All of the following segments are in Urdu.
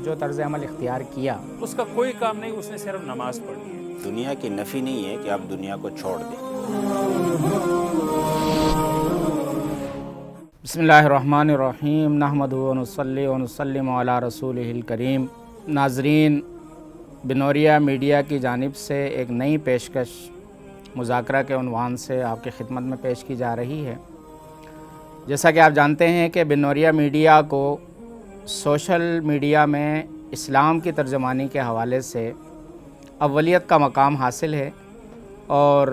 جو طرز عمل اختیار کیا، اس کا کوئی کام نہیں، اس نے صرف نماز پڑھنی ہے۔ دنیا کی نفی نہیں ہے کہ آپ دنیا کو چھوڑ دیں۔ بسم اللہ الرحمن الرحیم، نحمدہ و نصلی و نسلم علی رسولہ الکریم۔ ناظرین، بنوریا میڈیا کی جانب سے ایک نئی پیشکش مذاکرہ کے عنوان سے آپ کی خدمت میں پیش کی جا رہی ہے۔ جیسا کہ آپ جانتے ہیں کہ بنوریا میڈیا کو سوشل میڈیا میں اسلام کی ترجمانی کے حوالے سے اولیت کا مقام حاصل ہے، اور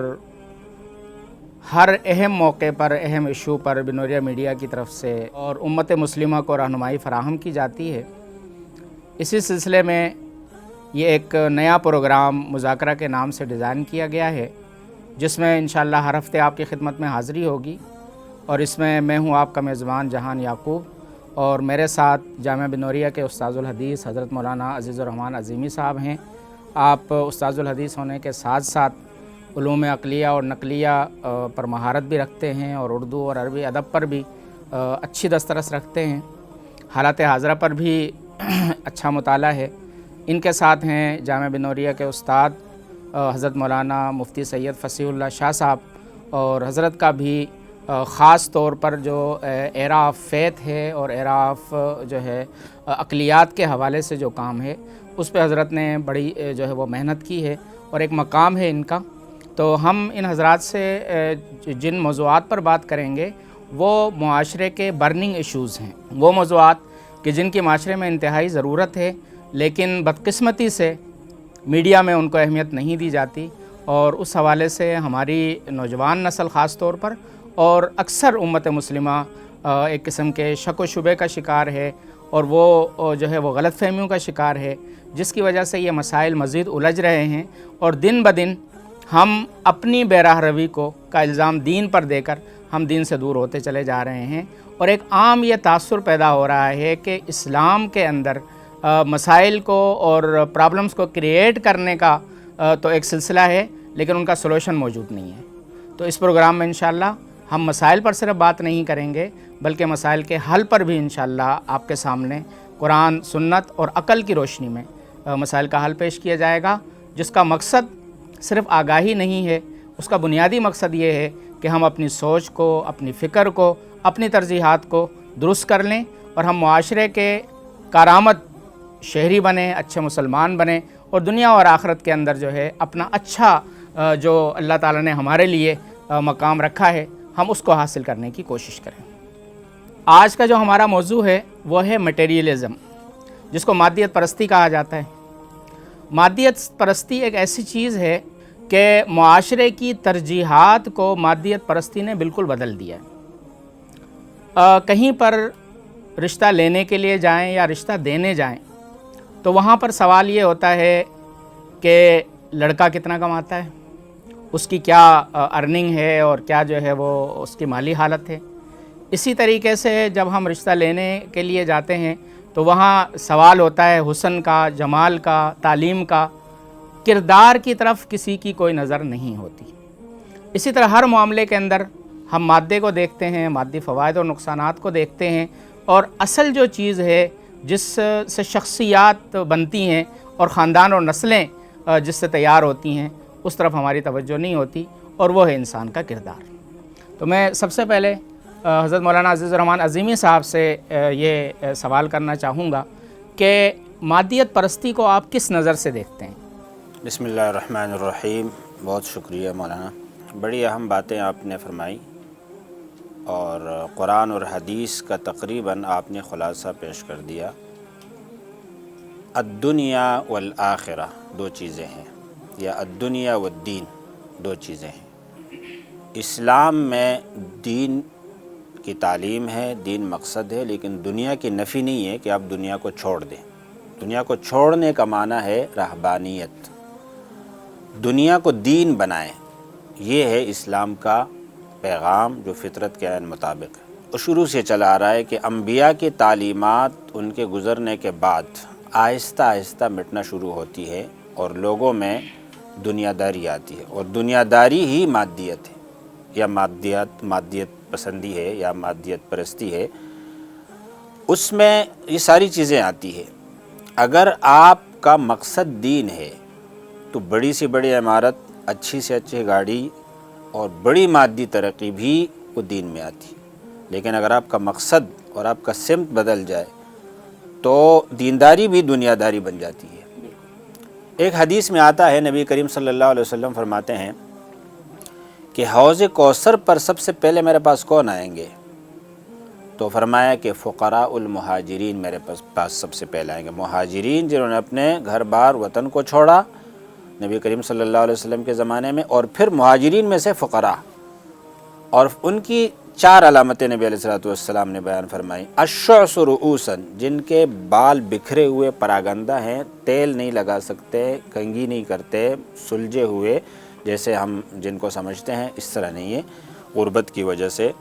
ہر اہم موقع پر، اہم ایشو پر بنوریا میڈیا کی طرف سے اور امت مسلمہ کو رہنمائی فراہم کی جاتی ہے۔ اسی سلسلے میں یہ ایک نیا پروگرام مذاکرہ کے نام سے ڈیزائن کیا گیا ہے، جس میں انشاءاللہ ہر ہفتے آپ کی خدمت میں حاضری ہوگی، اور اس میں میں ہوں آپ کا میزبان جہان یعقوب، اور میرے ساتھ جامعہ بنوریا کے استاذ الحدیث حضرت مولانا عزیز الرحمن عظیمی صاحب ہیں۔ آپ استاذ الحدیث ہونے کے ساتھ ساتھ علوم عقلیہ اور نقلیہ پر مہارت بھی رکھتے ہیں، اور اردو اور عربی ادب پر بھی اچھی دسترس رکھتے ہیں، حالات حاضرہ پر بھی اچھا مطالعہ ہے۔ ان کے ساتھ ہیں جامعہ بنوریا کے استاد حضرت مولانا مفتی سید فصیح اللہ شاہ صاحب، اور حضرت کا بھی خاص طور پر جو ایرا آف فیتھ ہے اور ایرا آف جو ہے عقلیات کے حوالے سے جو کام ہے، اس پہ حضرت نے بڑی جو ہے وہ محنت کی ہے، اور ایک مقام ہے ان کا۔ تو ہم ان حضرات سے جن موضوعات پر بات کریں گے وہ معاشرے کے برننگ ایشوز ہیں، وہ موضوعات کہ جن کی معاشرے میں انتہائی ضرورت ہے، لیکن بدقسمتی سے میڈیا میں ان کو اہمیت نہیں دی جاتی، اور اس حوالے سے ہماری نوجوان نسل خاص طور پر اور اکثر امت مسلمہ ایک قسم کے شک و شبے کا شکار ہے، اور وہ جو ہے وہ غلط فہمیوں کا شکار ہے، جس کی وجہ سے یہ مسائل مزید الجھ رہے ہیں، اور دن بدن ہم اپنی بے راہ روی کا الزام دین پر دے کر ہم دین سے دور ہوتے چلے جا رہے ہیں، اور ایک عام یہ تاثر پیدا ہو رہا ہے کہ اسلام کے اندر مسائل کو اور پرابلمز کو کریٹ کرنے کا تو ایک سلسلہ ہے، لیکن ان کا سولوشن موجود نہیں ہے۔ تو اس پروگرام میں انشاءاللہ ہم مسائل پر صرف بات نہیں کریں گے، بلکہ مسائل کے حل پر بھی انشاءاللہ آپ کے سامنے قرآن، سنت اور عقل کی روشنی میں مسائل کا حل پیش کیا جائے گا، جس کا مقصد صرف آگاہی نہیں ہے، اس کا بنیادی مقصد یہ ہے کہ ہم اپنی سوچ کو، اپنی فکر کو، اپنی ترجیحات کو درست کر لیں، اور ہم معاشرے کے کارآمد شہری بنیں، اچھے مسلمان بنیں، اور دنیا اور آخرت کے اندر جو ہے اپنا اچھا جو اللہ تعالیٰ نے ہمارے لیے مقام رکھا ہے، ہم اس کو حاصل کرنے کی کوشش کریں۔ آج کا جو ہمارا موضوع ہے وہ ہے مٹیریلزم، جس کو مادیت پرستی کہا جاتا ہے۔ مادیت پرستی ایک ایسی چیز ہے کہ معاشرے کی ترجیحات کو مادیت پرستی نے بالکل بدل دیا ہے۔ کہیں پر رشتہ لینے کے لیے جائیں یا رشتہ دینے جائیں تو وہاں پر سوال یہ ہوتا ہے کہ لڑکا کتنا کماتا ہے، اس کی کیا ارننگ ہے، اور کیا جو ہے وہ اس کی مالی حالت ہے۔ اسی طریقے سے جب ہم رشتہ لینے کے لیے جاتے ہیں تو وہاں سوال ہوتا ہے حسن کا، جمال کا، تعلیم کا، کردار کی طرف کسی کی کوئی نظر نہیں ہوتی۔ اسی طرح ہر معاملے کے اندر ہم مادے کو دیکھتے ہیں، مادی فوائد اور نقصانات کو دیکھتے ہیں، اور اصل جو چیز ہے جس سے شخصیات بنتی ہیں اور خاندان اور نسلیں جس سے تیار ہوتی ہیں، اس طرف ہماری توجہ نہیں ہوتی، اور وہ ہے انسان کا کردار۔ تو میں سب سے پہلے حضرت مولانا عزیز الرحمن عظیمی صاحب سے یہ سوال کرنا چاہوں گا کہ مادیت پرستی کو آپ کس نظر سے دیکھتے ہیں؟ بسم اللہ الرحمن الرحیم۔ بہت شکریہ مولانا، بڑی اہم باتیں آپ نے فرمائی، اور قرآن اور حدیث کا تقریباً آپ نے خلاصہ پیش کر دیا۔ الدنیا والآخرہ دو چیزیں ہیں، یا الدنیا والدین دو چیزیں ہیں۔ اسلام میں دین کی تعلیم ہے، دین مقصد ہے، لیکن دنیا کی نفی نہیں ہے کہ آپ دنیا کو چھوڑ دیں۔ دنیا کو چھوڑنے کا معنی ہے رہبانیت، دنیا کو دین بنائیں۔ یہ ہے اسلام کا پیغام جو فطرت کے عین مطابق ہے، اور شروع سے چلا آ رہا ہے کہ انبیاء کی تعلیمات ان کے گزرنے کے بعد آہستہ آہستہ مٹنا شروع ہوتی ہے، اور لوگوں میں دنیا داری آتی ہے، اور دنیا داری ہی مادیت ہے، یا مادیت پسندی ہے، یا مادیت پرستی ہے۔ اس میں یہ ساری چیزیں آتی ہے۔ اگر آپ کا مقصد دین ہے تو بڑی سے بڑی عمارت، اچھی سے اچھی گاڑی اور بڑی مادی ترقی بھی وہ دین میں آتی، لیکن اگر آپ کا مقصد اور آپ کا سمت بدل جائے تو دینداری بھی دنیا داری بن جاتی ہے۔ ایک حدیث میں آتا ہے، نبی کریم صلی اللہ علیہ وسلم فرماتے ہیں کہ حوض کوثر پر سب سے پہلے میرے پاس کون آئیں گے؟ تو فرمایا کہ فقراء المہاجرین میرے پاس سب سے پہلے آئیں گے۔ مہاجرین جنہوں نے اپنے گھر بار وطن کو چھوڑا نبی کریم صلی اللہ علیہ وسلم کے زمانے میں، اور پھر مہاجرین میں سے فقراء، اور ان کی 4 علامتیں نبی علیہ السلام نے بیان فرمائی۔ الشعث رؤوسا، جن کے بال بکھرے ہوئے پراگندہ ہیں، تیل نہیں لگا سکتے، کنگھی نہیں کرتے، سلجھے ہوئے جیسے ہم جن کو سمجھتے ہیں اس طرح نہیں ہے غربت کی وجہ سے۔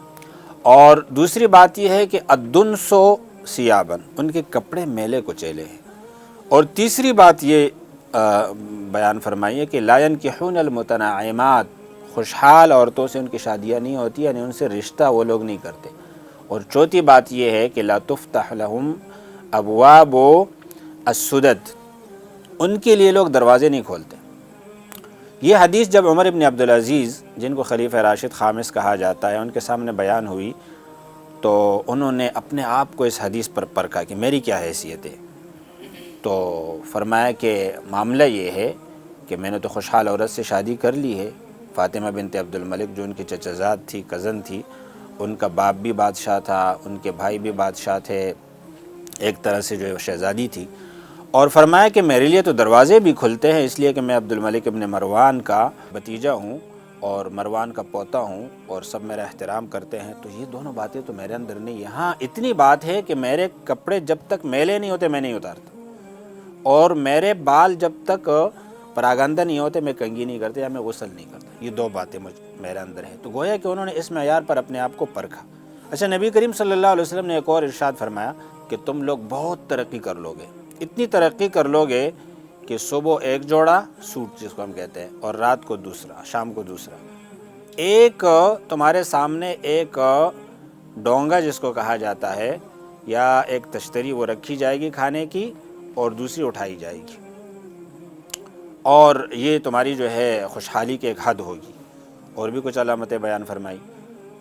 اور دوسری بات یہ ہے کہ الدنس ثیابا، ان کے کپڑے میلے کچیلے ہیں۔ اور تیسری بات یہ بیان فرمائی ہے کہ لا ينکحون المتنعمات، خوشحال عورتوں سے ان کی شادیاں نہیں ہوتی، یعنی ان سے رشتہ وہ لوگ نہیں کرتے۔ اور چوتھی بات یہ ہے کہ لا تفتح لهم ابواب السدد، ان کے لیے لوگ دروازے نہیں کھولتے۔ یہ حدیث جب عمر ابن عبدالعزیز، جن کو خلیفہ راشد خامس کہا جاتا ہے، ان کے سامنے بیان ہوئی تو انہوں نے اپنے آپ کو اس حدیث پر پرکھا کہ میری کیا حیثیت ہے۔ تو فرمایا کہ معاملہ یہ ہے کہ میں نے تو خوشحال عورت سے شادی کر لی ہے، فاطمہ بنت عبد الملک جو ان کی چچا زاد تھی، کزن تھی، ان کا باپ بھی بادشاہ تھا، ان کے بھائی بھی بادشاہ تھے، ایک طرح سے جو ہے شہزادی تھی۔ اور فرمایا کہ میرے لیے تو دروازے بھی کھلتے ہیں، اس لیے کہ میں عبد الملک ابن مروان کا بھتیجا ہوں اور مروان کا پوتا ہوں، اور سب میرا احترام کرتے ہیں۔ تو یہ دونوں باتیں تو میرے اندر نہیں ہیں۔ ہاں اتنی بات ہے کہ میرے کپڑے جب تک میلے نہیں ہوتے میں نہیں اتارتا، اور میرے بال جب تک پراگندہ نہیں ہوتے میں کنگھی نہیں کرتا یا میں غسل نہیں کرتا۔ یہ 2 باتیں میرے اندر ہیں۔ تو گویا کہ انہوں نے اس معیار پر اپنے آپ کو پرکھا۔ اچھا، نبی کریم صلی اللہ علیہ وسلم نے ایک اور ارشاد فرمایا کہ تم لوگ بہت ترقی کر لو گے، اتنی ترقی کر لو گے کہ صبح ایک جوڑا سوٹ جس کو ہم کہتے ہیں، اور رات کو دوسرا، شام کو دوسرا۔ ایک تمہارے سامنے ایک ڈونگا جس کو کہا جاتا ہے، یا ایک تشتری وہ رکھی جائے گی کھانے کی، اور دوسری اٹھائی جائے گی، اور یہ تمہاری جو ہے خوشحالی کی ایک حد ہوگی۔ اور بھی کچھ علامتیں بیان فرمائی۔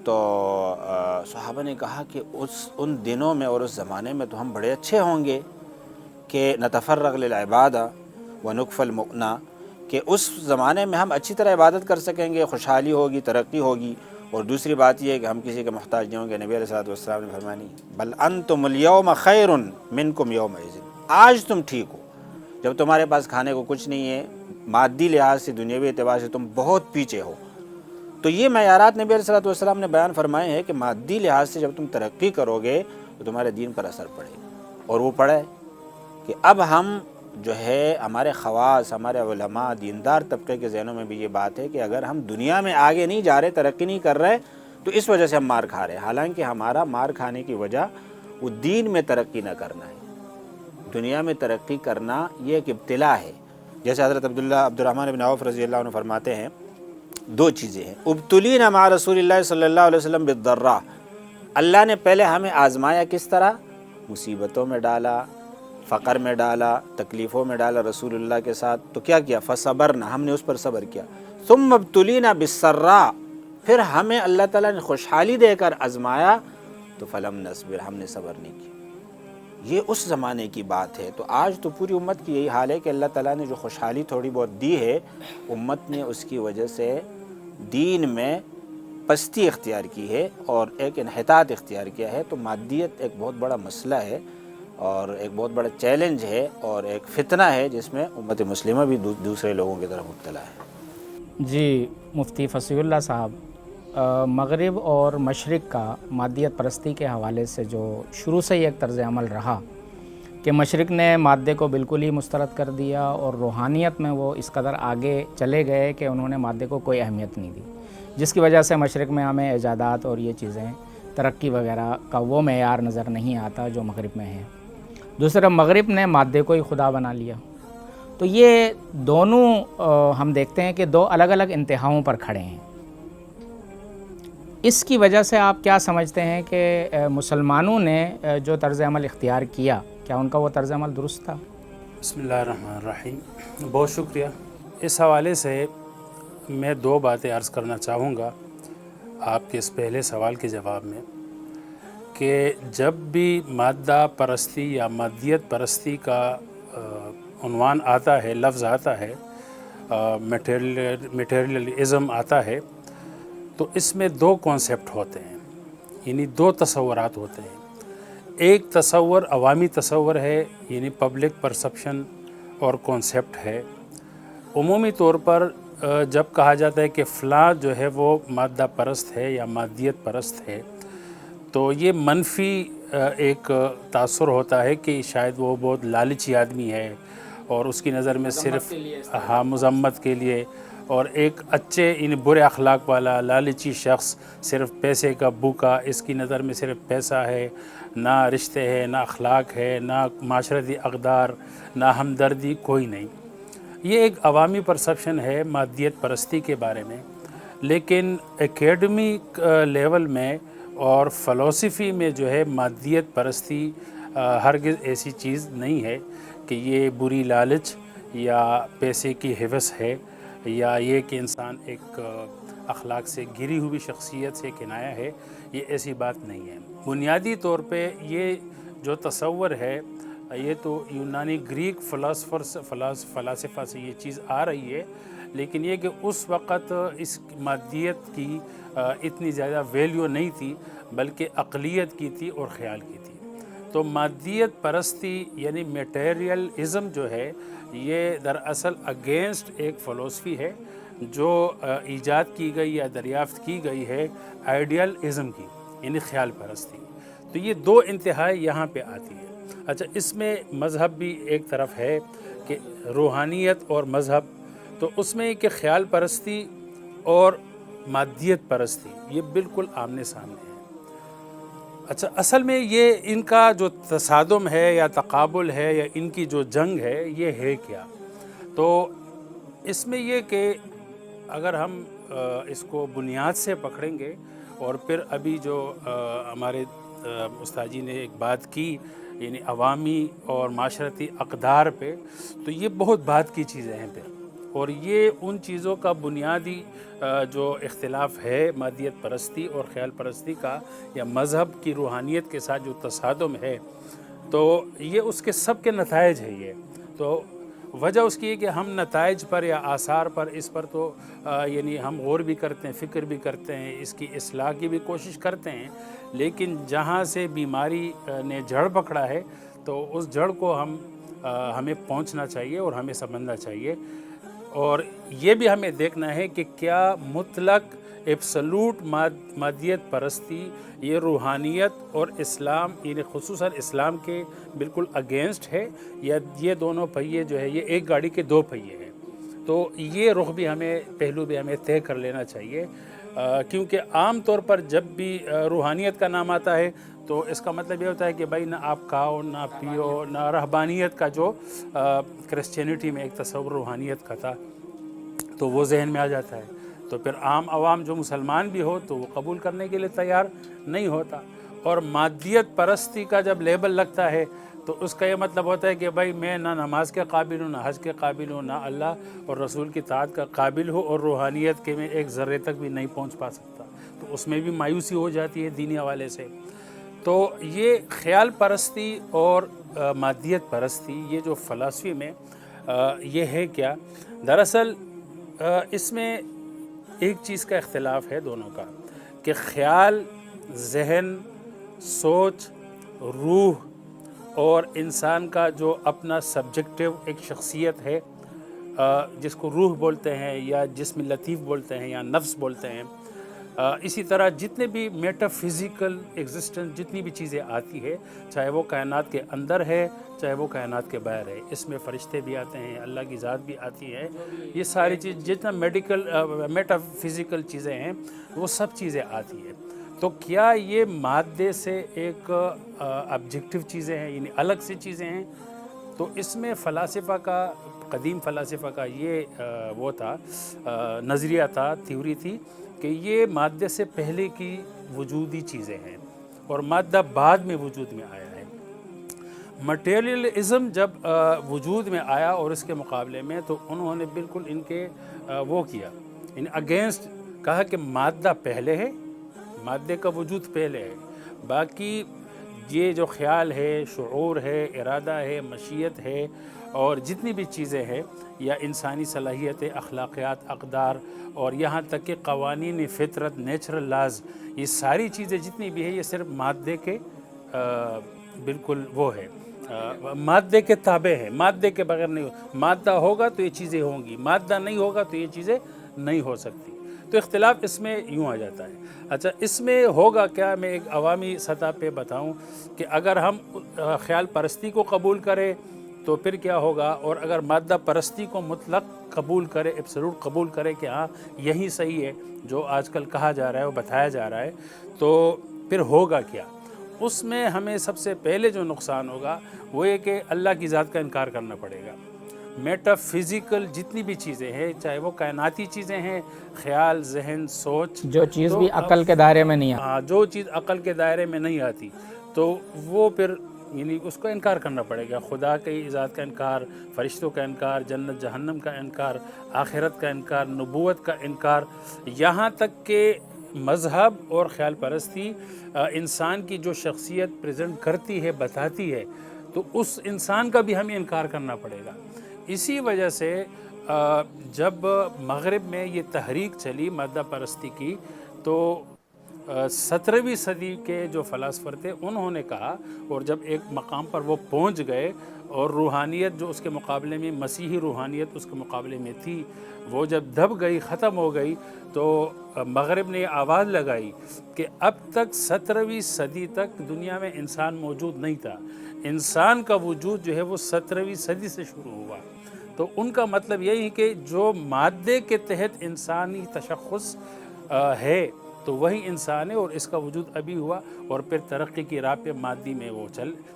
تو صحابہ نے کہا کہ ان دنوں میں اور اس زمانے میں تو ہم بڑے اچھے ہوں گے کہ نتفرغ للعبادہ ونکفی المؤنہ، کہ اس زمانے میں ہم اچھی طرح عبادت کر سکیں گے، خوشحالی ہوگی، ترقی ہوگی، اور دوسری بات یہ ہے کہ ہم کسی کے محتاج نہیں ہوں گے۔ نبی علیہ السلام نے فرمایا بل انتم اليوم خیر منکم یومئذ، آج تم ٹھیک ہو، جب تمہارے پاس کھانے کو کچھ نہیں ہے، مادی لحاظ سے، دنیاوی اعتبار سے تم بہت پیچھے ہو۔ تو یہ معیارات نبی علیہ السلام نے بیان فرمائے ہیں کہ مادی لحاظ سے جب تم ترقی کرو گے تو تمہارے دین پر اثر پڑے گا۔ اور وہ پڑا ہے کہ اب ہم جو ہے ہمارے خواص، ہمارے علماء، دیندار طبقے کے ذہنوں میں بھی یہ بات ہے کہ اگر ہم دنیا میں آگے نہیں جا رہے، ترقی نہیں کر رہے، تو اس وجہ سے ہم مار کھا رہے ہیں، حالانکہ ہمارا مار کھانے کی وجہ وہ دین میں ترقی نہ کرنا ہے۔ دنیا میں ترقی کرنا یہ ایک ابتلا ہے۔ جیسے حضرت عبدالرحمن بن عوف رضی اللہ عنہ فرماتے ہیں 2 چیزیں ہیں، ابتلینا مع رسول اللہ صلی اللہ علیہ وسلم بالضراء، اللہ نے پہلے ہمیں آزمایا کس طرح؟ مصیبتوں میں ڈالا، فقر میں ڈالا، تکلیفوں میں ڈالا رسول اللہ کے ساتھ، تو کیا کیا؟ فصبرنا، ہم نے اس پر صبر کیا۔ ثم ابتلینا بالسراء، پھر ہمیں اللہ تعالیٰ نے خوشحالی دے کر آزمایا تو فلم نصبر، ہم نے صبر نہیں کیا۔ یہ اس زمانے کی بات ہے۔ تو آج تو پوری امت کی یہی حال ہے کہ اللہ تعالیٰ نے جو خوشحالی تھوڑی بہت دی ہے، امت نے اس کی وجہ سے دین میں پستی اختیار کی ہے اور ایک انحطاط اختیار کیا ہے۔ تو مادیت ایک بہت بڑا مسئلہ ہے اور ایک بہت بڑا چیلنج ہے اور ایک فتنہ ہے جس میں امت مسلمہ بھی دوسرے لوگوں کی طرف مبتلا ہے۔ جی مفتی فصیح اللہ صاحب، مغرب اور مشرق کا مادیت پرستی کے حوالے سے جو شروع سے ہی ایک طرز عمل رہا کہ مشرق نے مادے کو بالکل ہی مسترد کر دیا اور روحانیت میں وہ اس قدر آگے چلے گئے کہ انہوں نے مادے کو کوئی اہمیت نہیں دی، جس کی وجہ سے مشرق میں ہمیں ایجادات اور یہ چیزیں ترقی وغیرہ کا وہ معیار نظر نہیں آتا جو مغرب میں ہے۔ دوسرا، مغرب نے مادے کو ہی خدا بنا لیا۔ تو یہ دونوں ہم دیکھتے ہیں کہ 2 الگ الگ انتہاؤں پر کھڑے ہیں۔ اس کی وجہ سے آپ کیا سمجھتے ہیں کہ مسلمانوں نے جو طرز عمل اختیار کیا، کیا ان کا وہ طرز عمل درست تھا؟ بسم اللہ الرحمن الرحیم. بہت شکریہ. اس حوالے سے میں دو باتیں عرض کرنا چاہوں گا آپ کے اس پہلے سوال کے جواب میں، کہ جب بھی مادہ پرستی یا مادیت پرستی کا عنوان آتا ہے، لفظ آتا ہے، میٹیریلزم آتا ہے، تو اس میں دو کانسیپٹ ہوتے ہیں، یعنی دو تصورات ہوتے ہیں. ایک تصور عوامی تصور ہے، یعنی پبلک پرسپشن اور کانسیپٹ ہے. عمومی طور پر جب کہا جاتا ہے کہ فلاں جو ہے وہ مادہ پرست ہے یا مادیت پرست ہے، تو یہ منفی ایک تاثر ہوتا ہے کہ شاید وہ بہت لالچی آدمی ہے، اور اس کی نظر میں صرف مذمت کے لیے، اور ایک اچھے یعنی برے اخلاق والا لالچی شخص، صرف پیسے کا بھوکا، اس کی نظر میں صرف پیسہ ہے، نہ رشتے ہے، نہ اخلاق ہے، نہ معاشرتی اقدار، نہ ہمدردی، کوئی نہیں. یہ ایک عوامی پرسپشن ہے مادیت پرستی کے بارے میں. لیکن اکیڈمک لیول میں اور فلسفی میں جو ہے مادیت پرستی ہرگز ایسی چیز نہیں ہے کہ یہ بری لالچ یا پیسے کی ہوس ہے، یا یہ کہ انسان ایک اخلاق سے گری ہوئی شخصیت سے کنایا ہے. یہ ایسی بات نہیں ہے. بنیادی طور پہ یہ جو تصور ہے، یہ تو یونانی گریک فلاسفہ سے یہ چیز آ رہی ہے، لیکن یہ کہ اس وقت اس مادیت کی اتنی زیادہ ویلیو نہیں تھی، بلکہ عقلیت کی تھی اور خیال کی تھی. تو مادیت پرستی یعنی میٹیریلزم جو ہے، یہ دراصل اگینسٹ ایک فلسفی ہے جو ایجاد کی گئی یا دریافت کی گئی ہے آئیڈیلزم کی، یعنی خیال پرستی. تو یہ دو انتہائی یہاں پہ آتی ہے. اچھا، اس میں مذہب بھی ایک طرف ہے کہ روحانیت اور مذہب، تو اس میں کہ خیال پرستی اور مادیت پرستی یہ بالکل آمنے سامنے ہے. اچھا، اصل میں یہ ان کا جو تصادم ہے یا تقابل ہے یا ان کی جو جنگ ہے، یہ ہے کیا؟ تو اس میں یہ کہ اگر ہم اس کو بنیاد سے پکڑیں گے، اور پھر ابھی جو ہمارے استاد جی نے ایک بات کی، یعنی عوامی اور معاشرتی اقدار پہ، تو یہ بہت بات کی چیزیں ہیں پھر. اور یہ ان چیزوں کا بنیادی جو اختلاف ہے مادیت پرستی اور خیال پرستی کا، یا مذہب کی روحانیت کے ساتھ جو تصادم ہے، تو یہ اس کے سب کے نتائج ہے. یہ تو وجہ اس کی ہے کہ ہم نتائج پر یا آثار پر، اس پر تو یعنی ہم غور بھی کرتے ہیں، فکر بھی کرتے ہیں، اس کی اصلاح کی بھی کوشش کرتے ہیں، لیکن جہاں سے بیماری نے جڑ پکڑا ہے، تو اس جڑ کو ہمیں پہنچنا چاہیے اور ہمیں سمجھنا چاہیے. اور یہ بھی ہمیں دیکھنا ہے کہ کیا مطلق ایبسلوٹ مادیت پرستی یہ روحانیت اور اسلام، یعنی خصوصاً اسلام کے بالکل اگینسٹ ہے، یا یہ دونوں پہیے جو ہے یہ ایک گاڑی کے دو پہیے ہیں. تو یہ رخ بھی پہلو بھی ہمیں طے کر لینا چاہیے، کیونکہ عام طور پر جب بھی روحانیت کا نام آتا ہے تو اس کا مطلب یہ ہوتا ہے کہ بھائی نہ آپ کھاؤ نہ پیو، نہ رہبانیت کا جو کرسچینٹی میں ایک تصور روحانیت کا تھا تو وہ ذہن میں آ جاتا ہے. تو پھر عام عوام جو مسلمان بھی ہو تو وہ قبول کرنے کے لیے تیار نہیں ہوتا. اور مادیت پرستی کا جب لیبل لگتا ہے تو اس کا یہ مطلب ہوتا ہے کہ بھائی میں نہ نماز کے قابل ہوں، نہ حج کے قابل ہوں، نہ اللہ اور رسول کی اطاعت کا قابل ہوں، اور روحانیت کے میں ایک ذرے تک بھی نہیں پہنچ پا سکتا. تو اس میں بھی مایوسی ہو جاتی ہے دینی حوالے سے. تو یہ خیال پرستی اور مادیت پرستی یہ جو فلسفی میں یہ ہے کیا؟ دراصل اس میں ایک چیز کا اختلاف ہے دونوں کا، کہ خیال ذہن، سوچ، روح اور انسان کا جو اپنا سبجیکٹیو ایک شخصیت ہے، جس کو روح بولتے ہیں یا جسم لطیف بولتے ہیں یا نفس بولتے ہیں. اسی طرح جتنے بھی میٹا فزیکل ایگزسٹنس جتنی بھی چیزیں آتی ہے، چاہے وہ کائنات کے اندر ہے چاہے وہ کائنات کے باہر ہے، اس میں فرشتے بھی آتے ہیں، اللہ کی ذات بھی آتی ہے، یہ ساری چیز جتنا میٹا فزیکل چیزیں ہیں وہ سب چیزیں آتی ہیں. تو کیا یہ مادے سے ایک آبجیکٹیو چیزیں ہیں، یعنی الگ سی چیزیں ہیں؟ تو اس میں فلاسفہ کا، قدیم فلاسفہ کا یہ وہ تھا، نظریہ تھا، تھیوری تھی کہ یہ مادے سے پہلے کی وجودی چیزیں ہیں اور مادہ بعد میں وجود میں آیا ہے. مٹیریلزم جب وجود میں آیا اور اس کے مقابلے میں تو انہوں نے بالکل ان کے وہ کیا، ان اگینسٹ کہا کہ مادہ پہلے ہے، مادے کا وجود پہلے ہے، باقی یہ جو خیال ہے، شعور ہے، ارادہ ہے، مشیت ہے، اور جتنی بھی چیزیں ہیں یا انسانی صلاحیتیں، اخلاقیات، اقدار، اور یہاں تک کہ قوانین فطرت، نیچرل لاز، یہ ساری چیزیں جتنی بھی ہیں یہ صرف مادے کے بالکل وہ ہے، مادے کے تابع ہے، مادے کے بغیر نہیں مادہ ہوگا تو یہ چیزیں ہوں گی، مادہ نہیں ہوگا تو یہ چیزیں نہیں ہو سکتی۔ تو اختلاف اس میں یوں آ جاتا ہے۔ اچھا، اس میں ہوگا کیا، میں ایک عوامی سطح پہ بتاؤں کہ اگر ہم خیال پرستی کو قبول کریں تو پھر کیا ہوگا، اور اگر مادہ پرستی کو مطلق قبول کرے، ایبسولوٹ قبول کرے کہ ہاں یہی صحیح ہے جو آج کل کہا جا رہا ہے اور بتایا جا رہا ہے، تو پھر ہوگا کیا؟ اس میں ہمیں سب سے پہلے جو نقصان ہوگا وہ یہ کہ اللہ کی ذات کا انکار کرنا پڑے گا۔ میٹا فزیکل جتنی بھی چیزیں ہیں، چاہے وہ کائناتی چیزیں ہیں، خیال، ذہن، سوچ، جو چیز بھی عقل کے دائرے میں نہیں آتی، جو چیز عقل کے دائرے میں نہیں آتی تو وہ پھر یعنی اس کو انکار کرنا پڑے گا۔ خدا کی ذات کا انکار، فرشتوں کا انکار، جنت جہنم کا انکار، آخرت کا انکار، نبوت کا انکار، یہاں تک کہ مذہب اور خیال پرستی انسان کی جو شخصیت پریزنٹ کرتی ہے، بتاتی ہے، تو اس انسان کا بھی ہمیں انکار کرنا پڑے گا۔ اسی وجہ سے جب مغرب میں یہ تحریک چلی مادہ پرستی کی، تو 17ویں صدی کے جو فلاسفر تھے انہوں نے کہا، اور جب ایک مقام پر وہ پہنچ گئے اور روحانیت جو اس کے مقابلے میں، مسیحی روحانیت اس کے مقابلے میں تھی، وہ جب دب گئی، ختم ہو گئی، تو مغرب نے یہ آواز لگائی کہ اب تک 17ویں صدی تک دنیا میں انسان موجود نہیں تھا، انسان کا وجود جو ہے وہ 17ویں صدی سے شروع ہوا۔ تو ان کا مطلب یہی کہ جو مادے کے تحت انسانی تشخص ہے تو وہی انسان ہے، اور اس کا وجود ابھی ہوا، اور پھر ترقی کی راہ پہ مادی میں وہ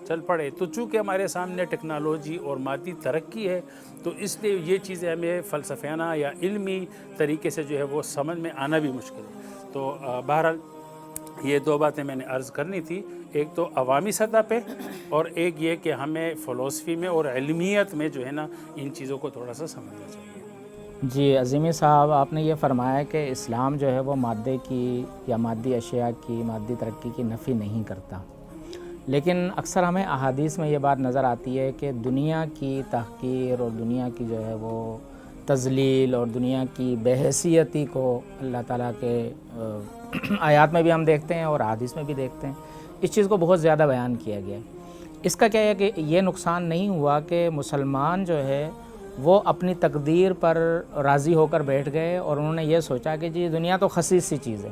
چل پڑے۔ تو چونکہ ہمارے سامنے ٹیکنالوجی اور مادی ترقی ہے، تو اس لیے یہ چیزیں ہمیں فلسفیانہ یا علمی طریقے سے جو ہے وہ سمجھ میں آنا بھی مشکل ہے۔ تو بہرحال یہ دو باتیں میں نے عرض کرنی تھی، ایک تو عوامی سطح پہ، اور ایک یہ کہ ہمیں فلسفی میں اور علمیت میں جو ہے نا ان چیزوں کو تھوڑا سا سمجھنا چاہیے۔ جی عظیمی صاحب، آپ نے یہ فرمایا کہ اسلام جو ہے وہ مادے کی یا مادی اشیاء کی، مادی ترقی کی نفی نہیں کرتا، لیکن اکثر ہمیں احادیث میں یہ بات نظر آتی ہے کہ دنیا کی تحقیر اور دنیا کی جو ہے وہ تذلیل اور دنیا کی بے حیثیتی کو اللہ تعالیٰ کے آیات میں بھی ہم دیکھتے ہیں اور احادیث میں بھی دیکھتے ہیں، اس چیز کو بہت زیادہ بیان کیا گیا ہے۔ اس کا کیا ہے کہ یہ نقصان نہیں ہوا کہ مسلمان جو ہے وہ اپنی تقدیر پر راضی ہو کر بیٹھ گئے، اور انہوں نے یہ سوچا کہ جی دنیا تو خسیس سی چیز ہے،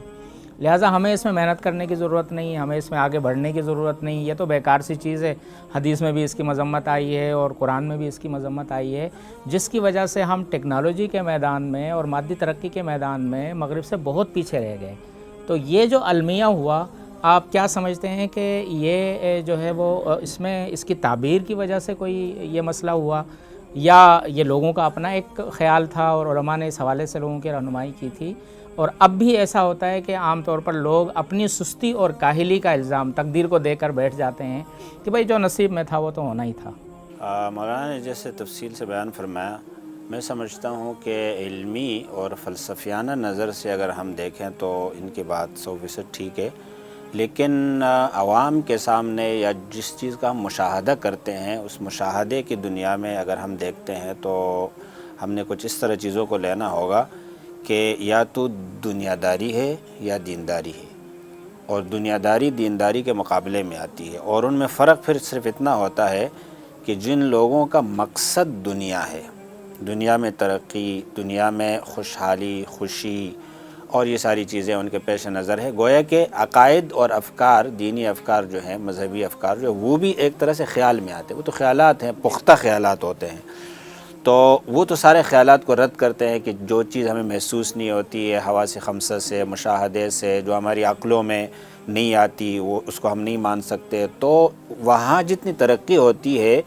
لہٰذا ہمیں اس میں محنت کرنے کی ضرورت نہیں، ہمیں اس میں آگے بڑھنے کی ضرورت نہیں، یہ تو بیکار سی چیز ہے۔ حدیث میں بھی اس کی مذمت آئی ہے اور قرآن میں بھی اس کی مذمت آئی ہے، جس کی وجہ سے ہم ٹیکنالوجی کے میدان میں اور مادی ترقی کے میدان میں مغرب سے بہت پیچھے رہ گئے۔ تو یہ جو المیہ ہوا، آپ کیا سمجھتے ہیں کہ یہ جو ہے وہ اس میں اس کی تعبیر کی وجہ سے کوئی یہ مسئلہ ہوا، یا یہ لوگوں کا اپنا ایک خیال تھا اور علماء نے اس حوالے سے لوگوں کی رہنمائی کی تھی؟ اور اب بھی ایسا ہوتا ہے کہ عام طور پر لوگ اپنی سستی اور کاہلی کا الزام تقدیر کو دے کر بیٹھ جاتے ہیں کہ بھئی جو نصیب میں تھا وہ تو ہونا ہی تھا۔ مولانا نے جیسے تفصیل سے بیان فرمایا، میں سمجھتا ہوں کہ علمی اور فلسفیانہ نظر سے اگر ہم دیکھیں تو ان کی بات 100% ٹھیک ہے، لیکن عوام کے سامنے یا جس چیز کا ہم مشاہدہ کرتے ہیں اس مشاہدے کی دنیا میں اگر ہم دیکھتے ہیں تو ہم نے کچھ اس طرح چیزوں کو لینا ہوگا کہ یا تو دنیا داری ہے یا دینداری ہے، اور دنیا داری دینداری کے مقابلے میں آتی ہے، اور ان میں فرق پھر صرف اتنا ہوتا ہے کہ جن لوگوں کا مقصد دنیا ہے، دنیا میں ترقی، دنیا میں خوشحالی، خوشی اور یہ ساری چیزیں ان کے پیش نظر ہے، گویا کہ عقائد اور افکار، دینی افکار جو ہیں، مذہبی افکار جو وہ بھی ایک طرح سے خیال میں آتے ہیں، وہ تو خیالات ہیں، پختہ خیالات ہوتے ہیں، تو وہ تو سارے خیالات کو رد کرتے ہیں کہ جو چیز ہمیں محسوس نہیں ہوتی ہے، حواس خمسہ سے، مشاہدے سے، جو ہماری عقلوں میں نہیں آتی، وہ اس کو ہم نہیں مان سکتے۔ تو وہاں جتنی ترقی ہوتی ہے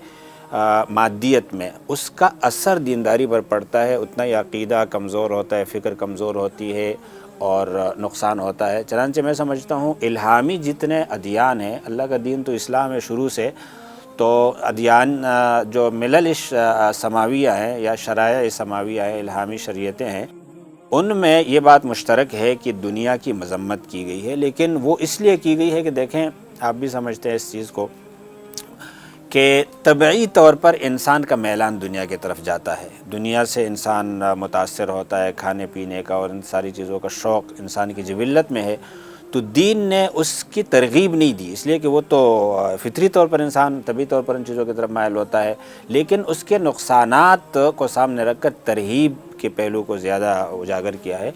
مادیت میں، اس کا اثر دینداری پر پڑتا ہے، اتنا ہی عقیدہ کمزور ہوتا ہے، فکر کمزور ہوتی ہے اور نقصان ہوتا ہے۔ چنانچہ میں سمجھتا ہوں الہامی جتنے ادیان ہیں، اللہ کا دین تو اسلام ہے شروع سے، تو ادیان جو ملل سماویہ ہیں یا شرائع سماویہ ہیں، الہامی شریعتیں ہیں، ان میں یہ بات مشترک ہے کہ دنیا کی مذمت کی گئی ہے، لیکن وہ اس لیے کی گئی ہے کہ دیکھیں آپ بھی سمجھتے ہیں اس چیز کو کہ طبعی طور پر انسان کا میلان دنیا کی طرف جاتا ہے، دنیا سے انسان متاثر ہوتا ہے، کھانے پینے کا اور ان ساری چیزوں کا شوق انسان کی جبلت میں ہے، تو دین نے اس کی ترغیب نہیں دی، اس لیے کہ وہ تو فطری طور پر انسان طبعی طور پر ان چیزوں کی طرف مائل ہوتا ہے، لیکن اس کے نقصانات کو سامنے رکھ کر ترغیب کے پہلو کو زیادہ اجاگر کیا ہے۔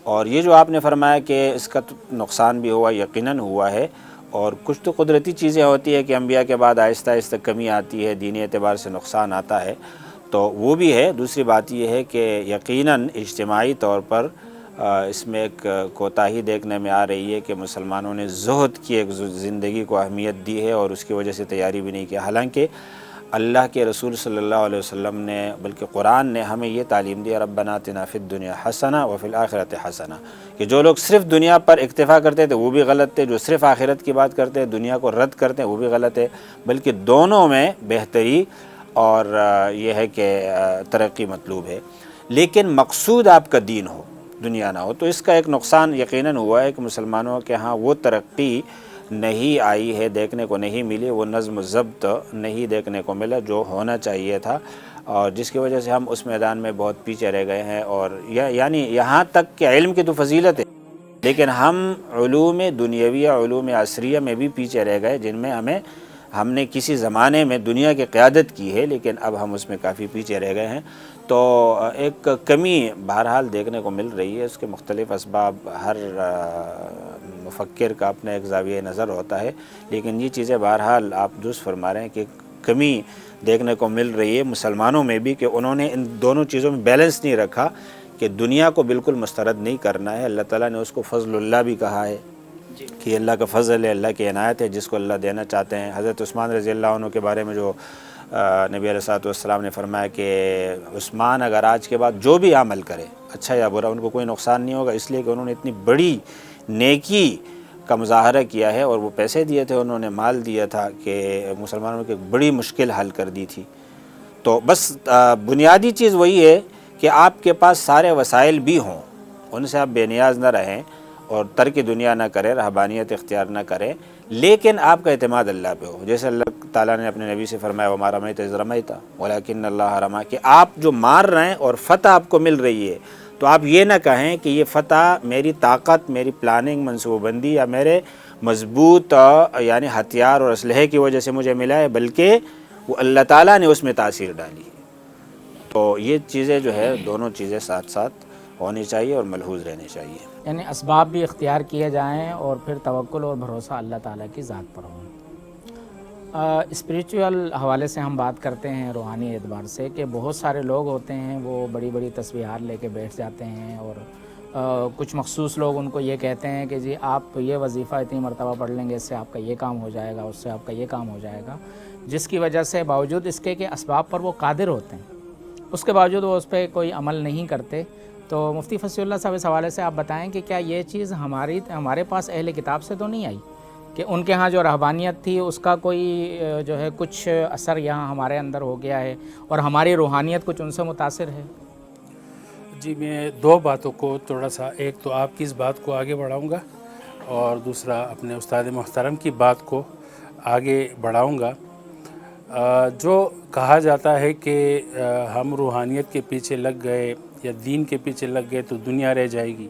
اور یہ جو آپ نے فرمایا کہ اس کا نقصان بھی ہوا، یقیناً ہوا ہے، اور کچھ تو قدرتی چیزیں ہوتی ہیں کہ انبیاء کے بعد آہستہ آہستہ کمی آتی ہے، دینی اعتبار سے نقصان آتا ہے، تو وہ بھی ہے۔ دوسری بات یہ ہے کہ یقیناً اجتماعی طور پر اس میں ایک کوتاہی دیکھنے میں آ رہی ہے کہ مسلمانوں نے زہد کی ایک زندگی کو اہمیت دی ہے اور اس کی وجہ سے تیاری بھی نہیں کی، حالانکہ اللہ کے رسول صلی اللہ علیہ وسلم نے بلکہ قرآن نے ہمیں یہ تعلیم دی، ربنا آتنا فی الدنیا حسنہ وفی الآخرۃ حسنہ، کہ جو لوگ صرف دنیا پر اکتفا کرتے تھے وہ بھی غلط تھے، جو صرف آخرت کی بات کرتے ہیں، دنیا کو رد کرتے ہیں، وہ بھی غلط ہے، بلکہ دونوں میں بہتری اور یہ ہے کہ ترقی مطلوب ہے، لیکن مقصود آپ کا دین ہو، دنیا نہ ہو، تو اس کا ایک نقصان یقیناً ہوا ہے کہ مسلمانوں کے ہاں وہ ترقی نہیں آئی ہے، دیکھنے کو نہیں ملی، وہ نظم و ضبط نہیں دیکھنے کو ملا جو ہونا چاہیے تھا، اور جس کی وجہ سے ہم اس میدان میں بہت پیچھے رہ گئے ہیں، اور یعنی یہاں تک کہ علم کی تو فضیلت ہے، لیکن ہم علوم دنیاویہ، علوم عصریہ میں بھی پیچھے رہ گئے، جن میں ہم نے کسی زمانے میں دنیا کی قیادت کی ہے، لیکن اب ہم اس میں کافی پیچھے رہ گئے ہیں، تو ایک کمی بہرحال دیکھنے کو مل رہی ہے۔ اس کے مختلف اسباب، ہر مفکر کا اپنا ایک زاویہ نظر ہوتا ہے، لیکن یہ چیزیں بہرحال آپ درست فرما رہے ہیں کہ کمی دیکھنے کو مل رہی ہے مسلمانوں میں بھی، کہ انہوں نے ان دونوں چیزوں میں بیلنس نہیں رکھا کہ دنیا کو بالکل مسترد نہیں کرنا ہے۔ اللہ تعالیٰ نے اس کو فضل اللہ بھی کہا ہے کہ یہ اللہ کا فضل ہے، اللہ کی عنایت ہے، جس کو اللہ دینا چاہتے ہیں۔ حضرت عثمان رضی اللہ عنہ کے بارے میں جو نبی علیہ الصلوۃ والسلام نے فرمایا کہ عثمان اگر آج کے بعد جو بھی عمل کرے، اچھا یا برا، ان کو کوئی نقصان نہیں ہوگا، اس لیے کہ انہوں نے اتنی بڑی نیکی کا مظاہرہ کیا ہے، اور وہ پیسے دیے تھے، انہوں نے مال دیا تھا کہ مسلمانوں کی ایک بڑی مشکل حل کر دی تھی۔ تو بس بنیادی چیز وہی ہے کہ آپ کے پاس سارے وسائل بھی ہوں، ان سے آپ بے نیاز نہ رہیں اور ترک دنیا نہ کریں، رہبانیت اختیار نہ کریں، لیکن آپ کا اعتماد اللہ پہ ہو، جیسے اللہ تعالیٰ نے اپنے نبی سے فرمایا وَمَا رَمَيْتَ إِذْ رَمَيْتَ وَلَكِنَّ اللَّهَ رَمَىٰ، کہ آپ جو مار رہے ہیں اور فتح آپ کو مل رہی ہے، تو آپ یہ نہ کہیں کہ یہ فتح میری طاقت، میری پلاننگ، منصوبہ بندی یا میرے مضبوط یعنی ہتھیار اور اسلحے کی وجہ سے مجھے ملا ہے، بلکہ وہ اللہ تعالیٰ نے اس میں تاثیر ڈالی ہے۔ تو یہ چیزیں جو ہے دونوں چیزیں ساتھ ساتھ ہونی چاہیے اور ملحوظ رہنی چاہیے، یعنی اسباب بھی اختیار کیے جائیں اور پھر توکل اور بھروسہ اللہ تعالیٰ کی ذات پر ہو۔ اسپریچول حوالے سے ہم بات کرتے ہیں، روحانی اعتبار سے، کہ بہت سارے لوگ ہوتے ہیں وہ بڑی بڑی تسبیحات لے کے بیٹھ جاتے ہیں، اور کچھ مخصوص لوگ ان کو یہ کہتے ہیں کہ جی آپ یہ وظیفہ اتنی مرتبہ پڑھ لیں گے، اس سے آپ کا یہ کام ہو جائے گا، اس سے آپ کا یہ کام ہو جائے گا، جس کی وجہ سے باوجود اس کے کہ اسباب پر وہ قادر ہوتے ہیں، اس کے باوجود وہ اس پہ کوئی عمل نہیں کرتے۔ تو مفتی فصیح اللہ صاحب اس حوالے سے آپ بتائیں کہ کیا یہ چیز ہمارے پاس اہل کتاب سے تو نہیں آئی، کہ ان کے ہاں جو رہبانیت تھی اس کا کوئی جو ہے کچھ اثر یہاں ہمارے اندر ہو گیا ہے اور ہماری روحانیت کچھ ان سے متاثر ہے؟ جی، میں دو باتوں کو تھوڑا سا، ایک تو آپ کی اس بات کو آگے بڑھاؤں گا اور دوسرا اپنے استاد محترم کی بات کو آگے بڑھاؤں گا۔ جو کہا جاتا ہے کہ ہم روحانیت کے پیچھے لگ گئے یا دین کے پیچھے لگ گئے تو دنیا رہ جائے گی،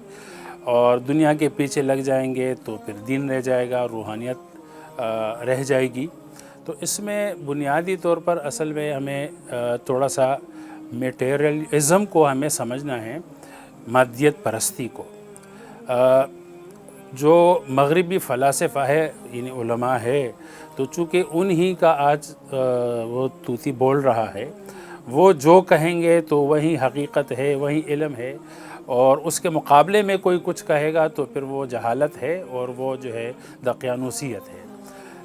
اور دنیا کے پیچھے لگ جائیں گے تو پھر دین رہ جائے گا، روحانیت رہ جائے گی، تو اس میں بنیادی طور پر اصل میں ہمیں تھوڑا سا میٹیریلزم کو ہمیں سمجھنا ہے، مادیت پرستی کو۔ جو مغربی فلاسفہ ہے، یعنی علماء ہے، تو چونکہ انہی کا آج وہ طوطی بول رہا ہے، وہ جو کہیں گے تو وہی حقیقت ہے، وہی علم ہے، اور اس کے مقابلے میں کوئی کچھ کہے گا تو پھر وہ جہالت ہے اور وہ جو ہے دقیانوسیت ہے۔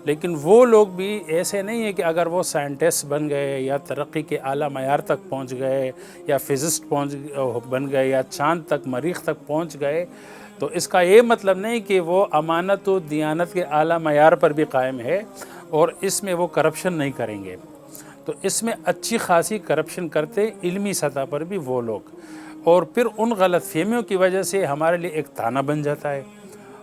لیکن وہ لوگ بھی ایسے نہیں ہیں کہ اگر وہ سائنٹسٹ بن گئے یا ترقی کے اعلیٰ معیار تک پہنچ گئے یا فزسٹ بن گئے یا چاند تک، مریخ تک پہنچ گئے، تو اس کا یہ مطلب نہیں کہ وہ امانت و دیانت کے اعلیٰ معیار پر بھی قائم ہے، اور اس میں وہ کرپشن نہیں کریں گے. تو اس میں اچھی خاصی کرپشن کرتے علمی سطح پر بھی وہ لوگ، اور پھر ان غلط فہمیوں کی وجہ سے ہمارے لیے ایک تانا بن جاتا ہے،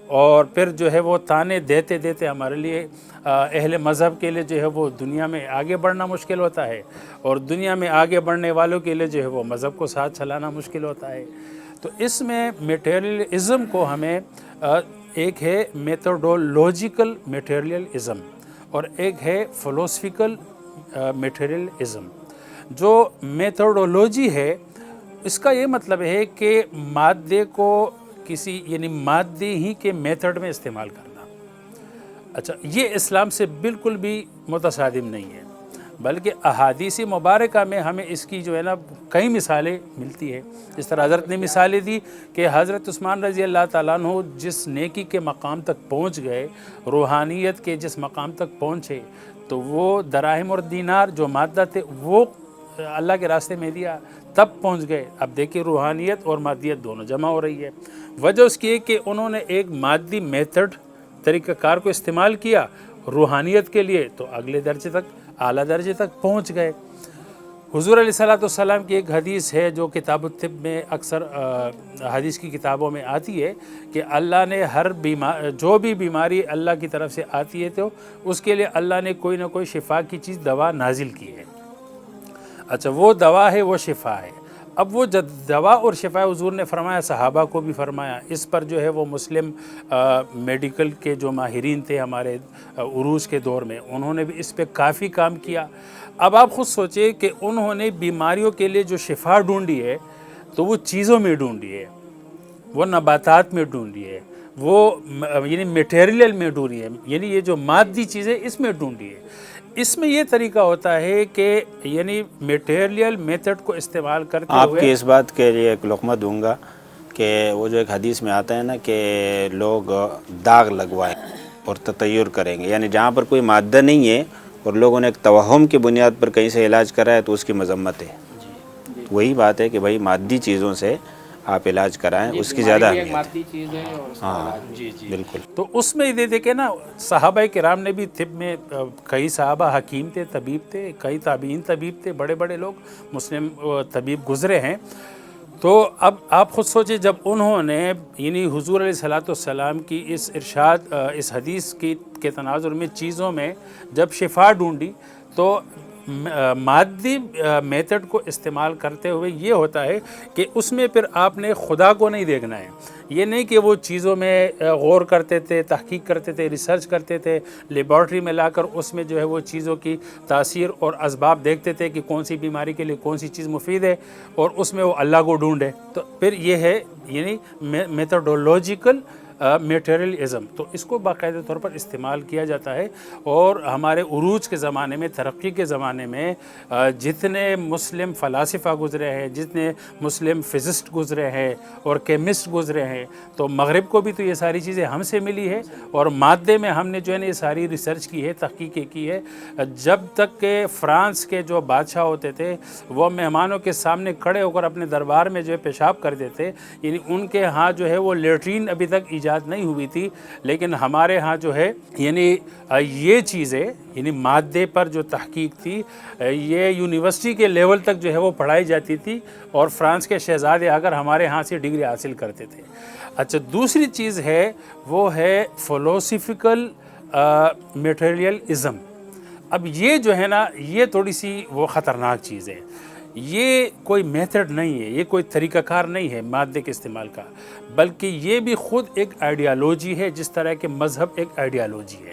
اور پھر جو ہے وہ تانے دیتے دیتے ہمارے لیے اہل مذہب کے لیے جو ہے وہ دنیا میں آگے بڑھنا مشکل ہوتا ہے، اور دنیا میں آگے بڑھنے والوں کے لیے جو ہے وہ مذہب کو ساتھ چلانا مشکل ہوتا ہے. تو اس میں میٹیریلزم کو ہمیں ایک ہے میتھڈولوجیکل میٹیریلزم اور ایک ہے فلسفیکل میٹیریلزم. جو میتھڈولوجی ہے اس کا یہ مطلب ہے کہ مادے کو کسی یعنی مادے ہی کے میتھڈ میں استعمال کرنا. اچھا، یہ اسلام سے بالکل بھی متصادم نہیں ہے، بلکہ احادیث مبارکہ میں ہمیں اس کی جو ہے نا کئی مثالیں ملتی ہے. جس طرح حضرت نے مثالیں دی کہ حضرت عثمان رضی اللہ تعالیٰ عنہ جس نیکی کے مقام تک پہنچ گئے، روحانیت کے جس مقام تک پہنچے، تو وہ دراہم اور دینار جو مادہ تھے وہ اللہ کے راستے میں دیا، تب پہنچ گئے. اب دیکھیں روحانیت اور مادیت دونوں جمع ہو رہی ہے. وجہ اس کی ہے کہ انہوں نے ایک مادی میتھڈ طریقہ کار کو استعمال کیا روحانیت کے لیے، تو اگلے درجے تک، اعلیٰ درجے تک پہنچ گئے. حضور علیہ السلام کی ایک حدیث ہے جو کتاب الطب میں اکثر حدیث کی کتابوں میں آتی ہے کہ اللہ نے ہر جو بھی بیماری اللہ کی طرف سے آتی ہے تو اس کے لیے اللہ نے کوئی نہ کوئی شفا کی چیز دوا نازل کی ہے. اچھا، وہ دوا ہے، وہ شفا ہے. اب وہ دوا اور شفا حضور نے فرمایا، صحابہ کو بھی فرمایا. اس پر جو ہے وہ مسلم میڈیکل کے جو ماہرین تھے ہمارے عروج کے دور میں، انہوں نے بھی اس پہ کافی کام کیا. اب آپ خود سوچیں کہ انہوں نے بیماریوں کے لیے جو شفا ڈھونڈی ہے تو وہ چیزوں میں ڈھونڈی ہے، وہ نباتات میں ڈھونڈی ہے، وہ یعنی میٹیریل میں ڈھونڈی ہے، یعنی یہ جو مادی چیزیں اس میں ڈھونڈی ہے. اس میں یہ طریقہ ہوتا ہے کہ یعنی میٹیریل میتھڈ کو استعمال کرتے ہوئے. آپ کی اس بات کے لیے ایک لقمہ دوں گا کہ وہ جو ایک حدیث میں آتا ہے نا کہ لوگ داغ لگوائیں اور تطیر کریں گے، یعنی جہاں پر کوئی مادہ نہیں ہے اور لوگوں نے ایک توہم کی بنیاد پر کہیں سے علاج کرا ہے تو اس کی مذمت ہے. وہی بات ہے کہ بھائی مادی چیزوں سے آپ علاج کرائیں، اس کی زیادہ اہمیت ہے. ہاں جی بالکل. تو اس میں یہ دیکھیں نا، صحابہ کرام نے بھی طب میں کئی صحابہ حکیم تھے، طبیب تھے، کئی تابعین طبیب تھے، بڑے بڑے لوگ مسلم طبیب گزرے ہیں. تو اب آپ خود سوچیں، جب انہوں نے یعنی حضور علیہ السلام کی اس ارشاد اس حدیث کے تناظر میں چیزوں میں جب شفا ڈھونڈی، تو مادی میتھڈ کو استعمال کرتے ہوئے یہ ہوتا ہے کہ اس میں پھر آپ نے خدا کو نہیں دیکھنا ہے. یہ نہیں کہ وہ چیزوں میں غور کرتے تھے، تحقیق کرتے تھے، ریسرچ کرتے تھے، لیبارٹری میں لا کر اس میں جو ہے وہ چیزوں کی تاثیر اور اسباب دیکھتے تھے کہ کون سی بیماری کے لیے کون سی چیز مفید ہے، اور اس میں وہ اللہ کو ڈھونڈے. تو پھر یہ ہے یعنی میتھڈولوجیکل میٹیریلزم. تو اس کو باقاعدہ طور پر استعمال کیا جاتا ہے. اور ہمارے عروج کے زمانے میں، ترقی کے زمانے میں جتنے مسلم فلاسفہ گزرے ہیں، جتنے مسلم فزسٹ گزرے ہیں اور کیمسٹ گزرے ہیں، تو مغرب کو بھی تو یہ ساری چیزیں ہم سے ملی ہے، اور مادے میں ہم نے جو ہے نا یہ ساری ریسرچ کی ہے، تحقیقیں کی ہے. جب تک کہ فرانس کے جو بادشاہ ہوتے تھے وہ مہمانوں کے سامنے کھڑے ہو کر اپنے دربار میں جو ہے پیشاب کرتے تھے، یعنی ان کے ہاں جو ہے وہ لیٹرین ابھی تک ایجاد نہیں ہوئی تھی. لیکن ہمارے ہاں جو ہے یعنی یہ چیزیں یعنی مادے پر جو تحقیق تھی یہ یونیورسٹی کے لیول تک جو ہے وہ پڑھائی جاتی تھی، اور فرانس کے شہزادے آ کر ہمارے ہاں سے ڈگری حاصل کرتے تھے. اچھا، دوسری چیز ہے وہ ہے فلسفیکل میٹیریلزم. اب یہ جو ہے نا یہ تھوڑی سی وہ خطرناک چیز ہے. یہ کوئی میتھڈ نہیں ہے، یہ کوئی طریقہ کار نہیں ہے مادے کے استعمال کا، بلکہ یہ بھی خود ایک آئیڈیالوجی ہے، جس طرح کہ مذہب ایک آئیڈیالوجی ہے.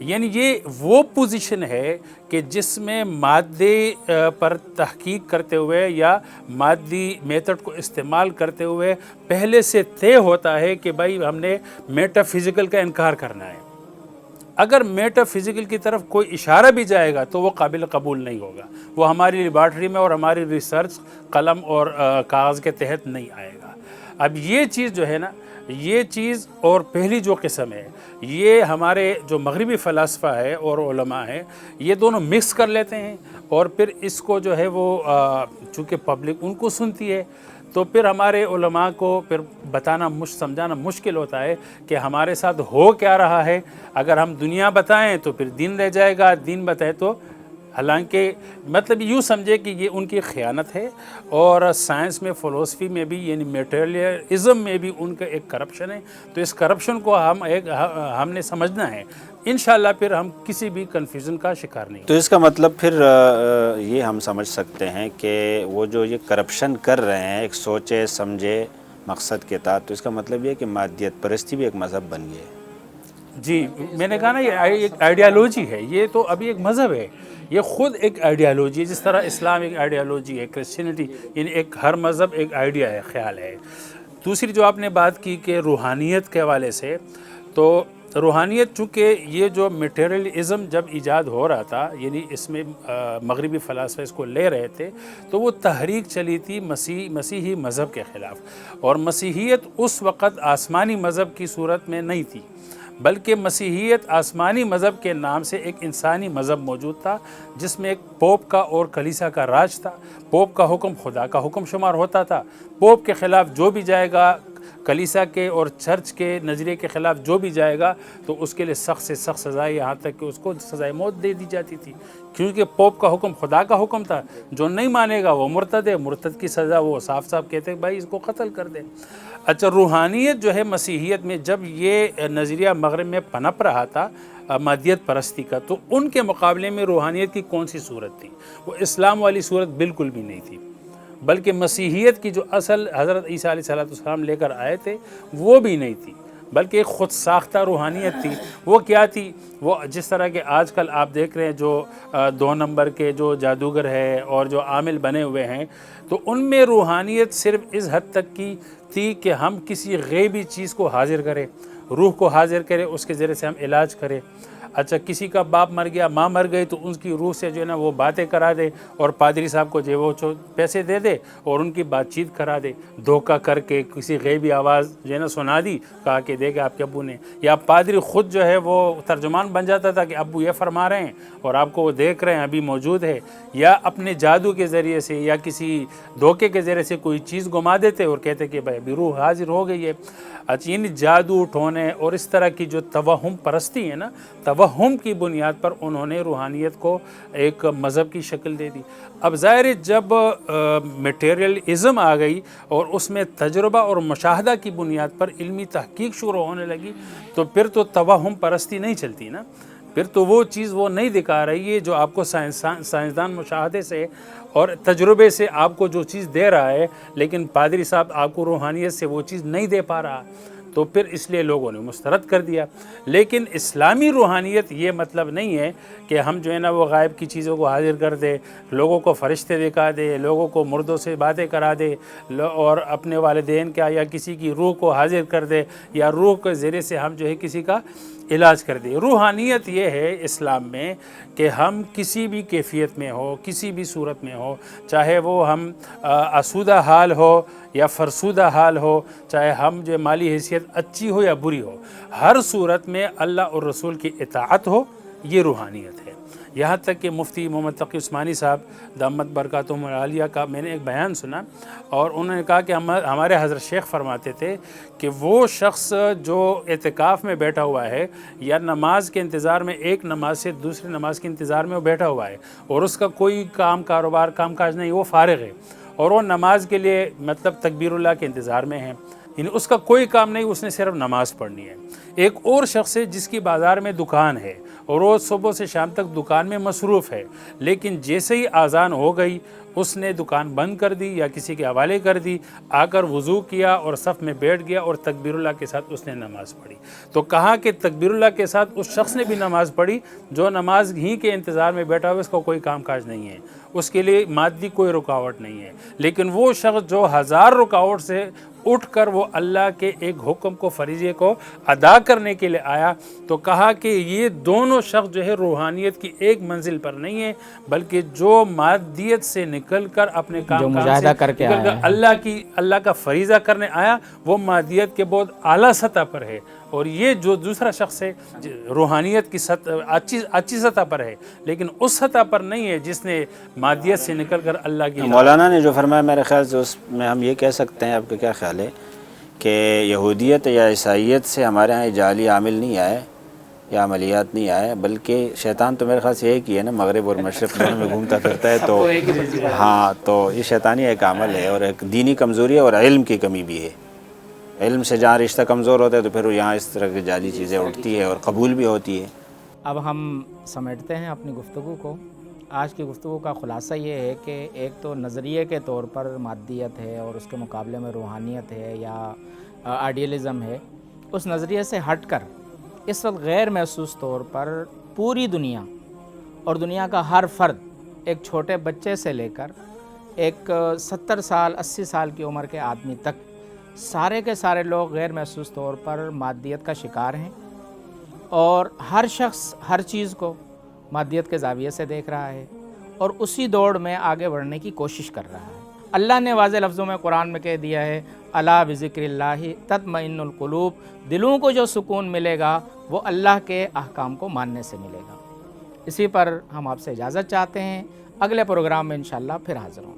یعنی یہ وہ پوزیشن ہے کہ جس میں مادے پر تحقیق کرتے ہوئے یا مادی میتھڈ کو استعمال کرتے ہوئے پہلے سے طے ہوتا ہے کہ بھائی ہم نے میٹا فزیکل کا انکار کرنا ہے. اگر میٹا فزیکل کی طرف کوئی اشارہ بھی جائے گا تو وہ قابل قبول نہیں ہوگا، وہ ہماری لیبارٹری میں اور ہماری ریسرچ قلم اور کاغذ کے تحت نہیں آئے گا. اب یہ چیز جو ہے نا، یہ چیز اور پہلی جو قسم ہے، یہ ہمارے جو مغربی فلاسفہ ہے اور علماء ہیں یہ دونوں مکس کر لیتے ہیں، اور پھر اس کو جو ہے وہ چونکہ پبلک ان کو سنتی ہے تو پھر ہمارے علماء کو پھر بتانا سمجھانا مشکل ہوتا ہے کہ ہمارے ساتھ ہو کیا رہا ہے. اگر ہم دنیا بتائیں تو پھر دین رہ جائے گا، دین بتائے تو حالانکہ مطلب یوں سمجھے کہ یہ ان کی خیانت ہے. اور سائنس میں، فلسفی میں بھی، یعنی میٹیریلزم میں بھی ان کا ایک کرپشن ہے. تو اس کرپشن کو ہم نے سمجھنا ہے. انشاءاللہ پھر ہم کسی بھی کنفیوژن کا شکار نہیں. تو اس کا مطلب پھر یہ ہم سمجھ سکتے ہیں کہ وہ جو یہ کرپشن کر رہے ہیں ایک سوچے سمجھے مقصد کے تحت، تو اس کا مطلب یہ کہ مادیت پرستی بھی ایک مذہب بن گئی ہے. جی میں نے کہا نا یہ ایک آئیڈیالوجی ہے، یہ تو ابھی ایک مذہب ہے، یہ خود ایک آئیڈیالوجی ہے. جس طرح اسلام ایک آئیڈیالوجی ہے، کرسچینٹی یعنی ایک ہر مذہب ایک آئیڈیا ہے، خیال ہے. دوسری جو آپ نے بات کی کہ روحانیت کے حوالے سے، تو روحانیت چونکہ یہ جو میٹیریلزم جب ایجاد ہو رہا تھا، یعنی اس میں مغربی فلاسفہ اس کو لے رہے تھے، تو وہ تحریک چلی تھی مسیحی مذہب کے خلاف. اور مسیحیت اس وقت آسمانی مذہب کی صورت میں نہیں تھی، بلکہ مسیحیت آسمانی مذہب کے نام سے ایک انسانی مذہب موجود تھا، جس میں ایک پوپ کا اور کلیسا کا راج تھا. پوپ کا حکم خدا کا حکم شمار ہوتا تھا. پوپ کے خلاف جو بھی جائے گا، کلیسا کے اور چرچ کے نظریے کے خلاف جو بھی جائے گا، تو اس کے لیے سخت سے سخت سزائے، یہاں تک کہ اس کو سزائے موت دے دی جاتی تھی، کیونکہ پوپ کا حکم خدا کا حکم تھا. جو نہیں مانے گا وہ مرتد ہے، مرتد کی سزا وہ صاف صاف کہتے ہیں بھائی اس کو قتل کر دے. اچھا، روحانیت جو ہے مسیحیت میں جب یہ نظریہ مغرب میں پنپ رہا تھا مادیت پرستی کا، تو ان کے مقابلے میں روحانیت کی کون سی صورت تھی؟ وہ اسلام والی صورت بالکل بھی نہیں تھی، بلکہ مسیحیت کی جو اصل حضرت عیسیٰ علیہ السلام لے کر آئے تھے وہ بھی نہیں تھی، بلکہ ایک خود ساختہ روحانیت تھی. وہ کیا تھی؟ وہ جس طرح کہ آج کل آپ دیکھ رہے ہیں جو 2 نمبر کے جو جادوگر ہے اور جو عامل بنے ہوئے ہیں، تو ان میں روحانیت صرف اس حد تک کی تھی کہ ہم کسی غیبی چیز کو حاضر کریں، روح کو حاضر کریں، اس کے ذریعے سے ہم علاج کریں. اچھا، کسی کا باپ مر گیا، ماں مر گئی، تو ان کی روح سے جو ہے نا وہ باتیں کرا دے، اور پادری صاحب کو جو وہ پیسے دے دے اور ان کی بات چیت کرا دے، دھوکہ کر کے کسی غیبی آواز جو ہے نا سنا دی، کہا کہ دیکھے آپ کے ابو نے، یا پادری خود جو ہے وہ ترجمان بن جاتا تھا کہ ابو یہ فرما رہے ہیں اور آپ کو وہ دیکھ رہے ہیں، ابھی موجود ہے. یا اپنے جادو کے ذریعے سے یا کسی دھوکے کے ذریعے سے کوئی چیز گما دیتے اور کہتے کہ بھائی ابھی روح حاضر ہو گئی ہے. اچھا، یعنی جادو ٹونے اور اس طرح کی جو توہم پرستی ہے نا، توہم کی بنیاد پر انہوں نے روحانیت کو ایک مذہب کی شکل دے دی. اب ظاہر ہے جب میٹیریلزم آ گئی اور اس میں تجربہ اور مشاہدہ کی بنیاد پر علمی تحقیق شروع ہونے لگی، تو پھر تو توہم پرستی نہیں چلتی نا، پھر تو وہ چیز وہ نہیں دکھا رہی ہے جو آپ کو سائنسدان مشاہدے سے اور تجربے سے آپ کو جو چیز دے رہا ہے، لیکن پادری صاحب آپ کو روحانیت سے وہ چیز نہیں دے پا رہا، تو پھر اس لیے لوگوں نے مسترد کر دیا. لیکن اسلامی روحانیت یہ مطلب نہیں ہے کہ ہم جو ہے نا وہ غائب کی چیزوں کو حاضر کر دے، لوگوں کو فرشتے دکھا دے، لوگوں کو مردوں سے باتیں کرا دے، اور اپنے والدین کا یا کسی کی روح کو حاضر کر دے، یا روح کے ذریعے سے ہم جو ہے کسی کا علاج کر دے. روحانیت یہ ہے اسلام میں کہ ہم کسی بھی کیفیت میں ہو، کسی بھی صورت میں ہو، چاہے وہ ہم آسودہ حال ہو یا فرسودہ حال ہو، چاہے ہم جو مالی حیثیت اچھی ہو یا بری ہو، ہر صورت میں اللہ اور رسول کی اطاعت ہو، یہ روحانیت ہے. یہاں تک کہ مفتی محمد تقی عثمانی صاحب دامت برکاتہم العالیہ کا میں نے ایک بیان سنا، اور انہوں نے کہا کہ ہمارے حضرت شیخ فرماتے تھے کہ وہ شخص جو اعتکاف میں بیٹھا ہوا ہے یا نماز کے انتظار میں، ایک نماز سے دوسری نماز کے انتظار میں وہ بیٹھا ہوا ہے اور اس کا کوئی کاروبار کام کاج نہیں، وہ فارغ ہے اور وہ نماز کے لیے مطلب تکبیر اللہ کے انتظار میں ہے، یعنی اس کا کوئی کام نہیں، اس نے صرف نماز پڑھنی ہے. ایک اور شخص ہے جس کی بازار میں دکان ہے اور وہ صبح سے شام تک دکان میں مصروف ہے، لیکن جیسے ہی اذان ہو گئی اس نے دکان بند کر دی یا کسی کے حوالے کر دی، آ کر وضو کیا اور صف میں بیٹھ گیا اور تکبیر اللہ کے ساتھ اس نے نماز پڑھی. تو کہا کہ تکبیر اللہ کے ساتھ اس شخص نے بھی نماز پڑھی جو نماز ہی کے انتظار میں بیٹھا ہوا، اس کو کوئی کام کاج نہیں ہے، اس کے لیے مادی کوئی رکاوٹ نہیں ہے. لیکن وہ شخص جو 1000 رکاوٹ سے اٹھ کر وہ اللہ کے ایک حکم کو، فریضے کو ادا کرنے کے لیے آیا، تو کہا کہ یہ دونوں شخص جو ہے روحانیت کی ایک منزل پر نہیں ہے، بلکہ جو مادیت سے نکل کر اپنے کام مجاہدہ کر کے اللہ کا فریضہ کرنے آیا، وہ مادیت کے بہت اعلیٰ سطح پر ہے، اور یہ جو دوسرا شخص ہے روحانیت کی سطح اچھی سطح پر ہے، لیکن اس سطح پر نہیں ہے جس نے مادیت سے نکل کر اللہ کی مولانا نے جو فرمایا میرے خیال سے اس میں ہم یہ کہہ سکتے ہیں، آپ کا کیا خیال ہے کہ یہودیت یا عیسائیت سے ہمارے ہاں جعلی عامل نہیں آئے یا عملیات نہیں آئے، بلکہ شیطان تو میرے خیال سے ایک ہی ہے نا، مغرب اور مشرق دونوں میں گھومتا پھرتا ہے، تو ہاں تو یہ شیطانی ایک عمل ہے اور ایک دینی کمزوری ہے اور علم کی کمی بھی ہے۔ علم سے جہاں رشتہ کمزور ہوتا ہے تو پھر یہاں اس طرح کی جعلی چیزیں اٹھتی ہے اور قبول بھی ہوتی ہے۔ اب ہم سمیٹتے ہیں اپنی گفتگو کو۔ آج کی گفتگو کا خلاصہ یہ ہے کہ ایک تو نظریے کے طور پر مادیت ہے اور اس کے مقابلے میں روحانیت ہے یا آئیڈیلزم ہے، اس نظریے سے ہٹ کر اس وقت غیر محسوس طور پر پوری دنیا اور دنیا کا ہر فرد، ایک چھوٹے بچے سے لے کر ایک 70 سال 80 سال کی عمر کے آدمی تک، سارے کے سارے لوگ غیر محسوس طور پر مادیت کا شکار ہیں، اور ہر شخص ہر چیز کو مادیت کے زاویے سے دیکھ رہا ہے اور اسی دوڑ میں آگے بڑھنے کی کوشش کر رہا ہے۔ اللہ نے واضح لفظوں میں قرآن میں کہہ دیا ہے، الا بذکر اللہ تطمئن القلوب، دلوں کو جو سکون ملے گا وہ اللہ کے احکام کو ماننے سے ملے گا۔ اسی پر ہم آپ سے اجازت چاہتے ہیں، اگلے پروگرام میں انشاءاللہ پھر حاضر ہوں۔